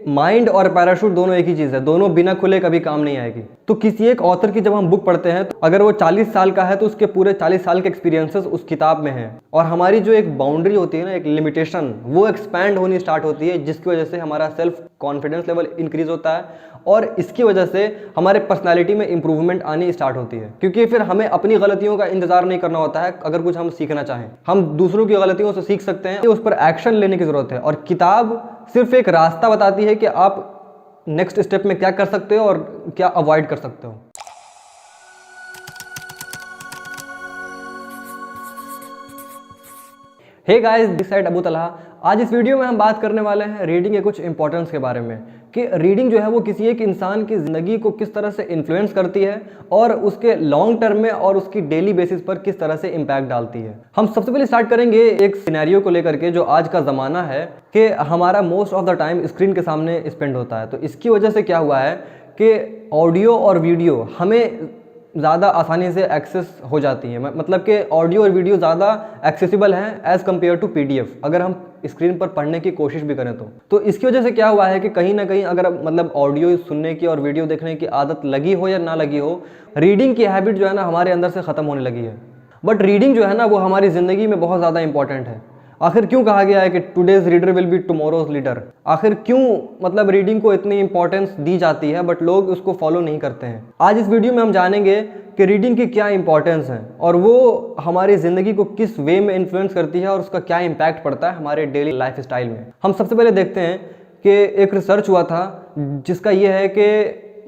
Mind और parachute दोनों एक ही चीज़ है, दोनों बिना खुले कभी काम नहीं आएगी। तो किसी एक ऑथर की जब हम बुक पढ़ते हैं तो अगर वो 40 साल का है तो उसके पूरे 40 साल के एक्सपीरियंसेस उस किताब में हैं, और हमारी जो एक बाउंड्री होती है ना, एक लिमिटेशन, वो एक्सपैंड होनी स्टार्ट होती है, जिसकी वजह से हमारा सेल्फ कॉन्फिडेंस लेवल इंक्रीज होता है और इसकी वजह से हमारे पर्सनैलिटी में इंप्रूवमेंट आनी स्टार्ट होती है। क्योंकि फिर हमें अपनी गलतियों का इंतजार नहीं करना होता है। अगर कुछ हम सीखना चाहें, हम दूसरों की गलतियों से सीख सकते हैं, उस पर एक्शन लेने की जरूरत है। और किताब सिर्फ एक रास्ता बताती है कि आप नेक्स्ट स्टेप में क्या कर सकते हो और क्या अवॉइड कर सकते हो। Hey guys, this side Abu Talha. आज इस वीडियो में हम बात करने वाले हैं रीडिंग के कुछ इंपॉर्टेंस के बारे में, कि रीडिंग जो है वो किसी एक इंसान की ज़िंदगी को किस तरह से इन्फ्लुएंस करती है और उसके लॉन्ग टर्म में और उसकी डेली बेसिस पर किस तरह से इम्पैक्ट डालती है। हम सबसे पहले स्टार्ट करेंगे एक सिनेरियो को लेकर के, जो आज का ज़माना है कि हमारा most of the time screen के सामने स्पेंड होता है। तो इसकी वजह से क्या हुआ है कि ऑडियो और वीडियो हमें ज़्यादा आसानी से एक्सेस हो जाती हैं। मतलब कि ऑडियो और वीडियो ज़्यादा एक्सेसिबल हैं एज़ कम्पेयर टू पीडीएफ, अगर हम स्क्रीन पर पढ़ने की कोशिश भी करें तो इसकी वजह से क्या हुआ है कि कहीं ना कहीं अगर मतलब ऑडियो सुनने की और वीडियो देखने की आदत लगी हो या ना लगी हो, रीडिंग की हैबिट जो है ना हमारे अंदर से ख़त्म होने लगी है। बट रीडिंग जो है ना वो हमारी ज़िंदगी में बहुत ज़्यादा इंपॉर्टेंट है। आखिर क्यों कहा गया है कि today's reader will be tomorrow's leader? आखिर क्यों मतलब रीडिंग को इतनी इंपॉर्टेंस दी जाती है बट लोग उसको फॉलो नहीं करते हैं? आज इस वीडियो में हम जानेंगे कि रीडिंग की क्या इंपॉर्टेंस है और वो हमारी ज़िंदगी को किस वे में इन्फ्लुएंस करती है और उसका क्या इम्पैक्ट पड़ता है हमारे डेली लाइफ स्टाइल में। हम सबसे पहले देखते हैं कि एक रिसर्च हुआ था जिसका ये है कि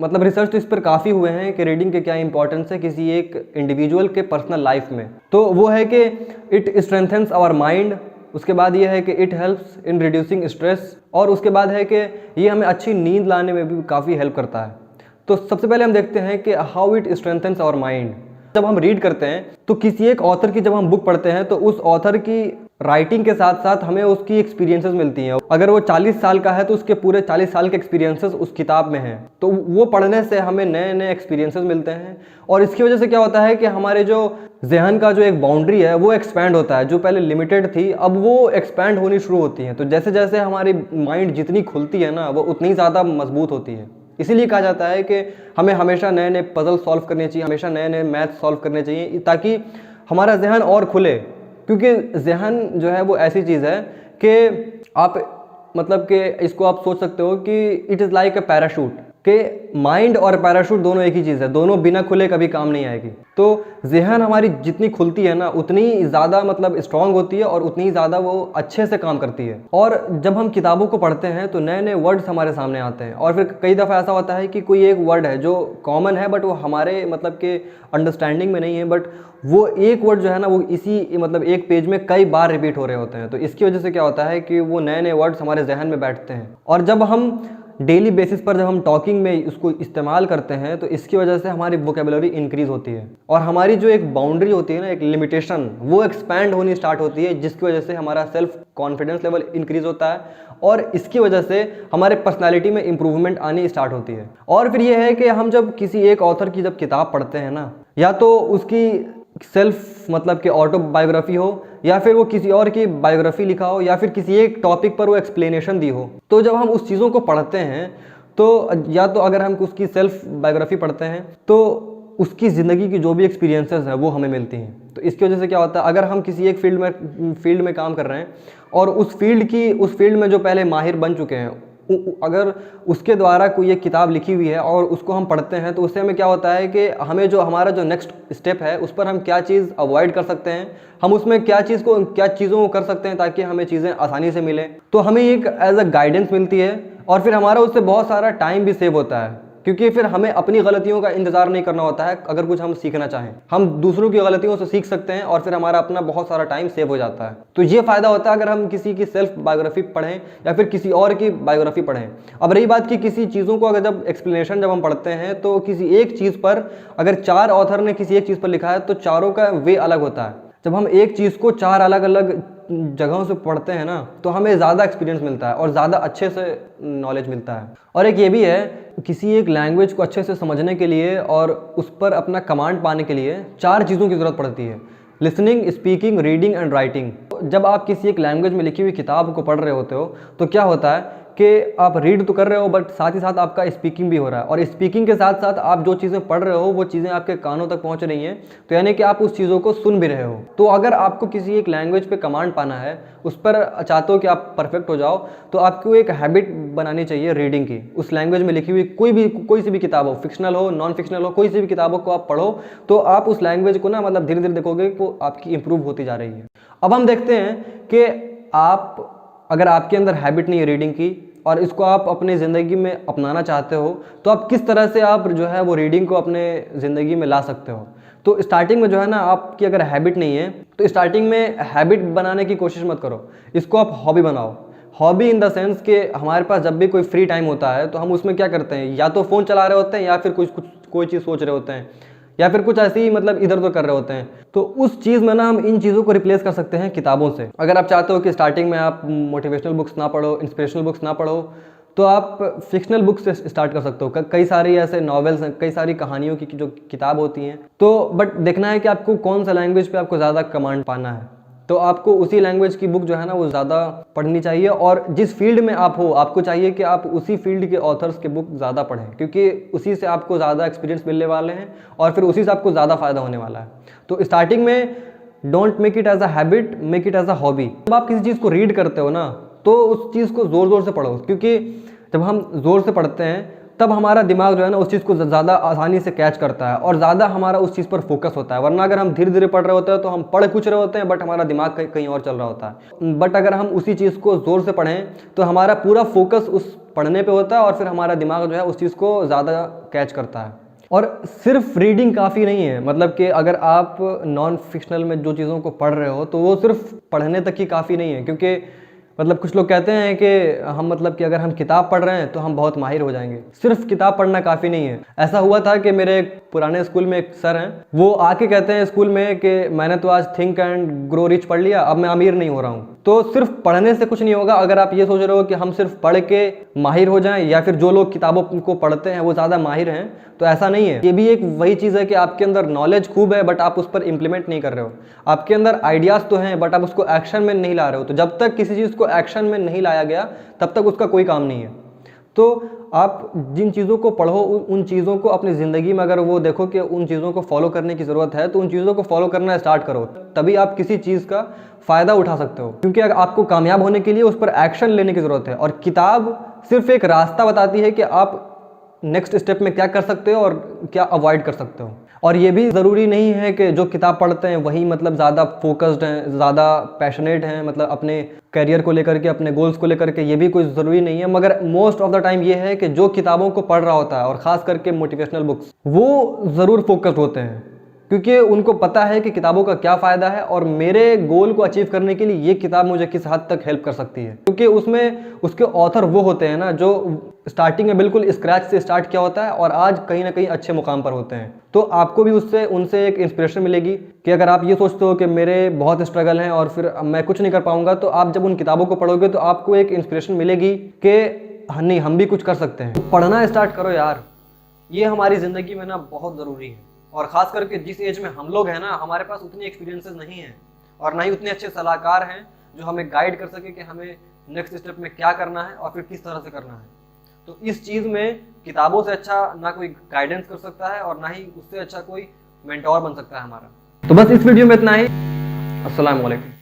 मतलब रिसर्च तो इस पर काफ़ी हुए हैं कि रीडिंग के क्या इंपॉर्टेंस है किसी एक इंडिविजुअल के पर्सनल लाइफ में। तो वो है कि इट स्ट्रेंथन्स आवर माइंड, उसके बाद ये है कि it helps in reducing stress, और उसके बाद है कि ये हमें अच्छी नींद लाने में भी काफ़ी हेल्प करता है। तो सबसे पहले हम देखते हैं कि how it strengthens our mind. जब हम रीड करते हैं तो किसी एक ऑथर की जब हम बुक पढ़ते हैं तो उस ऑथर की राइटिंग के साथ साथ हमें उसकी एक्सपीरियंसेस मिलती हैं। अगर वो 40 साल का है तो उसके पूरे 40 साल के एक्सपीरियंसेस उस किताब में हैं, तो वो पढ़ने से हमें नए नए एक्सपीरियंसेस मिलते हैं। और इसकी वजह से क्या होता है कि हमारे जो जहन का जो एक बाउंड्री है वो एक्सपैंड होता है। जो पहले लिमिटेड थी अब वो एक्सपैंड होनी शुरू होती है। तो जैसे जैसे हमारी माइंड जितनी खुलती है ना वो उतनी ज़्यादा मजबूत होती है। इसीलिए कहा जाता है कि हमें हमेशा नए नए पजल सॉल्व करने चाहिए, हमेशा नए नए मैथ सॉल्व करने चाहिए, ताकि हमारा जहन और खुले। क्योंकि जहन जो है वो ऐसी चीज़ है कि आप मतलब कि इसको आप सोच सकते हो कि it is like a parachute, कि माइंड और पैराशूट दोनों एक ही चीज़ है, दोनों बिना खुले कभी काम नहीं आएगी। तो जहन हमारी जितनी खुलती है ना उतनी ज़्यादा मतलब स्ट्रांग होती है और उतनी ज़्यादा वो अच्छे से काम करती है। और जब हम किताबों को पढ़ते हैं तो नए नए वर्ड्स हमारे सामने आते हैं, और फिर कई दफ़ा ऐसा होता है कि कोई एक वर्ड है जो कॉमन है बट वो हमारे मतलब के अंडरस्टैंडिंग में नहीं है, बट वो एक वर्ड जो है ना वो इसी मतलब एक पेज में कई बार रिपीट हो रहे होते हैं। तो इसकी वजह से क्या होता है कि वो नए नए वर्ड्स हमारे जहन में बैठते हैं, और जब हम डेली बेसिस पर जब हम टॉकिंग में उसको इस्तेमाल करते हैं तो इसकी वजह से हमारी वोकेबुलरी इंक्रीज होती है, और हमारी जो एक बाउंड्री होती है ना, एक लिमिटेशन, वो एक्सपैंड होनी स्टार्ट होती है, जिसकी वजह से हमारा सेल्फ कॉन्फिडेंस लेवल इंक्रीज होता है और इसकी वजह से हमारे पर्सनालिटी में इंप्रूवमेंट आनी स्टार्ट होती है। और फिर ये है कि हम जब किसी एक ऑथर की जब किताब पढ़ते हैं ना, या तो उसकी सेल्फ मतलब कि ऑटोबायोग्राफी हो या फिर वो किसी और की बायोग्राफी लिखा हो या फिर किसी एक टॉपिक पर वो एक्सप्लेनेशन दी हो, तो जब हम उस चीज़ों को पढ़ते हैं तो या तो अगर हम उसकी सेल्फ बायोग्राफी पढ़ते हैं तो उसकी ज़िंदगी की जो भी एक्सपीरियंसेस हैं वो हमें मिलती हैं। तो इसकी वजह से क्या होता है, अगर हम किसी एक फील्ड में काम कर रहे हैं और उस फील्ड में जो पहले माहिर बन चुके हैं, अगर उसके द्वारा कोई एक किताब लिखी हुई है और उसको हम पढ़ते हैं तो उससे हमें क्या होता है कि हमें जो हमारा जो नेक्स्ट स्टेप है उस पर हम क्या चीज़ अवॉइड कर सकते हैं, हम उसमें क्या चीज़ों को कर सकते हैं ताकि हमें चीज़ें आसानी से मिले। तो हमें एक एज अ गाइडेंस मिलती है और फिर हमारा उससे बहुत सारा टाइम भी सेव होता है, क्योंकि फिर हमें अपनी गलतियों का इंतजार नहीं करना होता है। अगर कुछ हम सीखना चाहें, हम दूसरों की गलतियों से सीख सकते हैं और फिर हमारा अपना बहुत सारा टाइम सेव हो जाता है। तो ये फ़ायदा होता है अगर हम किसी की सेल्फ बायोग्राफी पढ़ें या फिर किसी और की बायोग्राफी पढ़ें। अब रही बात कि किसी चीज़ों को अगर जब एक्सप्लेनेशन जब हम पढ़ते हैं तो किसी एक चीज़ पर अगर 4 ऑथर ने किसी एक चीज़ पर लिखा है तो चारों का वे अलग होता है। जब हम एक चीज़ को 4 अलग अलग जगहों से पढ़ते हैं ना तो हमें ज़्यादा एक्सपीरियंस मिलता है और ज़्यादा अच्छे से नॉलेज मिलता है। और एक ये भी है, किसी एक लैंग्वेज को अच्छे से समझने के लिए और उस पर अपना कमांड पाने के लिए 4 चीज़ों की ज़रूरत पड़ती है: listening, speaking, reading and writing. जब आप किसी एक लैंग्वेज में लिखी हुई किताब को पढ़ रहे होते हो तो क्या होता है कि आप रीड तो कर रहे हो बट साथ ही साथ आपका स्पीकिंग भी हो रहा है, और स्पीकिंग के साथ साथ आप जो चीज़ें पढ़ रहे हो वो चीज़ें आपके कानों तक पहुंच रही हैं, तो यानी कि आप उस चीज़ों को सुन भी रहे हो। तो अगर आपको किसी एक लैंग्वेज पे कमांड पाना है, उस पर चाहते हो कि आप परफेक्ट हो जाओ, तो आपको एक हैबिट बनानी चाहिए रीडिंग की। उस लैंग्वेज में लिखी हुई कोई सी भी किताब हो, फिक्शनल हो, नॉन फिक्शनल हो, कोई सी भी किताबों को आप पढ़ो, तो आप उस लैंग्वेज को ना मतलब धीरे धीरे देखोगे वो आपकी इंप्रूव होती जा रही है। अब हम देखते हैं कि आप अगर आपके अंदर हैबिट नहीं है रीडिंग की और इसको आप अपनी ज़िंदगी में अपनाना चाहते हो, तो आप किस तरह से आप जो है वो रीडिंग को अपने ज़िंदगी में ला सकते हो। तो स्टार्टिंग में जो है ना, आपकी अगर हैबिट नहीं है तो स्टार्टिंग में हैबिट बनाने की कोशिश मत करो, इसको आप हॉबी बनाओ। हॉबी इन द सेंस कि हमारे पास जब भी कोई फ्री टाइम होता है तो हम उसमें क्या करते हैं, या तो फ़ोन चला रहे होते हैं या फिर कोई चीज़ सोच रहे होते हैं या फिर कुछ ऐसे ही मतलब इधर उधर कर रहे होते हैं। तो उस चीज़ में ना हम इन चीज़ों को रिप्लेस कर सकते हैं किताबों से। अगर आप चाहते हो कि स्टार्टिंग में आप मोटिवेशनल बुक्स ना पढ़ो, इंस्पिरेशनल बुक्स ना पढ़ो, तो आप फिक्शनल बुक्स से स्टार्ट कर सकते हो। कई सारी ऐसे नॉवेल्स हैं, कई सारी कहानियों की जो किताब होती हैं। तो बट देखना है कि आपको कौन सा लैंग्वेज पे आपको ज़्यादा कमांड पाना है, तो आपको उसी लैंग्वेज की बुक जो है ना वो ज़्यादा पढ़नी चाहिए। और जिस फील्ड में आप हो, आपको चाहिए कि आप उसी फील्ड के ऑथर्स के बुक ज़्यादा पढ़ें, क्योंकि उसी से आपको ज़्यादा एक्सपीरियंस मिलने वाले हैं और फिर उसी से आपको ज़्यादा फ़ायदा होने वाला है। तो स्टार्टिंग में don't make it as a habit, make it as a hobby. जब आप किसी चीज़ को रीड करते हो ना, तो उस चीज़ को ज़ोर ज़ोर से पढ़ो, क्योंकि जब हम ज़ोर से पढ़ते हैं तब हमारा दिमाग जो है ना उस चीज़ को ज़्यादा आसानी से कैच करता है और ज़्यादा हमारा उस चीज़ पर फोकस होता है। वरना अगर हम धीरे धीरे पढ़ रहे होते हैं तो हम पढ़ कुछ रहे होते हैं बट हमारा दिमाग कहीं और चल रहा होता है। बट अगर हम उसी चीज़ को ज़ोर से पढ़ें तो हमारा पूरा फोकस उस पढ़ने पे होता है और फिर हमारा दिमाग जो है उस चीज़ को ज़्यादा कैच करता है। और सिर्फ रीडिंग काफ़ी नहीं है, मतलब कि अगर आप नॉन फिक्शनल में जो चीज़ों को पढ़ रहे हो तो वो सिर्फ पढ़ने तक ही काफ़ी नहीं है। क्योंकि मतलब कुछ लोग कहते हैं कि हम मतलब कि अगर हम किताब पढ़ रहे हैं तो हम बहुत माहिर हो जाएंगे। सिर्फ किताब पढ़ना काफ़ी नहीं है। ऐसा हुआ था कि मेरे पुराने स्कूल में एक सर हैं, वो आके कहते हैं स्कूल में कि मैंने तो आज थिंक एंड ग्रो रिच पढ़ लिया, अब मैं अमीर नहीं हो रहा हूँ। तो सिर्फ पढ़ने से कुछ नहीं होगा। अगर आप ये सोच रहे हो कि हम सिर्फ पढ़ के माहिर हो जाएं या फिर जो लोग किताबों को पढ़ते हैं वो ज़्यादा माहिर हैं, तो ऐसा नहीं है। ये भी एक वही चीज़ है कि आपके अंदर नॉलेज खूब है बट आप उस पर इम्प्लीमेंट नहीं कर रहे हो। आपके अंदर आइडियाज़ तो हैं बट आप उसको एक्शन में नहीं ला रहे हो। तो जब तक किसी चीज़ को एक्शन में नहीं लाया गया तब तक उसका कोई काम नहीं है। तो आप जिन चीज़ों को पढ़ो उन चीज़ों को अपनी ज़िंदगी में अगर वो देखो कि उन चीज़ों को फॉलो करने की ज़रूरत है तो उन चीज़ों को फॉलो करना स्टार्ट करो, तभी आप किसी चीज़ का फ़ायदा उठा सकते हो। क्योंकि अगर आपको कामयाब होने के लिए उस पर एक्शन लेने की ज़रूरत है, और किताब सिर्फ एक रास्ता बताती है कि आप नेक्स्ट स्टेप में क्या कर सकते हो और क्या अवॉइड कर सकते हो। और ये भी ज़रूरी नहीं है कि जो किताब पढ़ते हैं वही मतलब ज़्यादा फोकस्ड हैं, ज़्यादा पैशनेट हैं, मतलब अपने करियर को लेकर के, अपने गोल्स को लेकर के, ये भी कोई ज़रूरी नहीं है। मगर मोस्ट ऑफ द टाइम ये है कि जो किताबों को पढ़ रहा होता है और ख़ास करके मोटिवेशनल बुक्स, वो ज़रूर फोकस्ड होते हैं, क्योंकि उनको पता है कि किताबों का क्या फ़ायदा है और मेरे गोल को अचीव करने के लिए ये किताब मुझे किस हद तक हेल्प कर सकती है। क्योंकि उसमें उसके ऑथर वो होते हैं ना जो स्टार्टिंग में बिल्कुल स्क्रैच से स्टार्ट किया होता है और आज कहीं ना कहीं अच्छे मुकाम पर होते हैं। तो आपको भी उनसे एक इंस्पिरेशन मिलेगी कि अगर आप ये सोचते हो कि मेरे बहुत स्ट्रगल हैं और फिर मैं कुछ नहीं कर पाऊंगा, तो आप जब उन किताबों को पढ़ोगे तो आपको एक इंस्पिरेशन मिलेगी कि नहीं, हम भी कुछ कर सकते हैं। तो पढ़ना स्टार्ट करो यार, ये हमारी ज़िंदगी में ना बहुत ज़रूरी है। और ख़ास करके जिस एज में हम लोग हैं ना, हमारे पास उतनी एक्सपीरियंसेस नहीं हैं और ना ही उतने अच्छे सलाहकार हैं जो हमें गाइड कर सके कि हमें नेक्स्ट स्टेप में क्या करना है और फिर किस तरह से करना है। तो इस चीज़ में किताबों से अच्छा ना कोई गाइडेंस कर सकता है और ना ही उससे अच्छा कोई मेंटोर बन सकता है हमारा। तो बस इस वीडियो में इतना ही। अस्सलाम वालेकुम।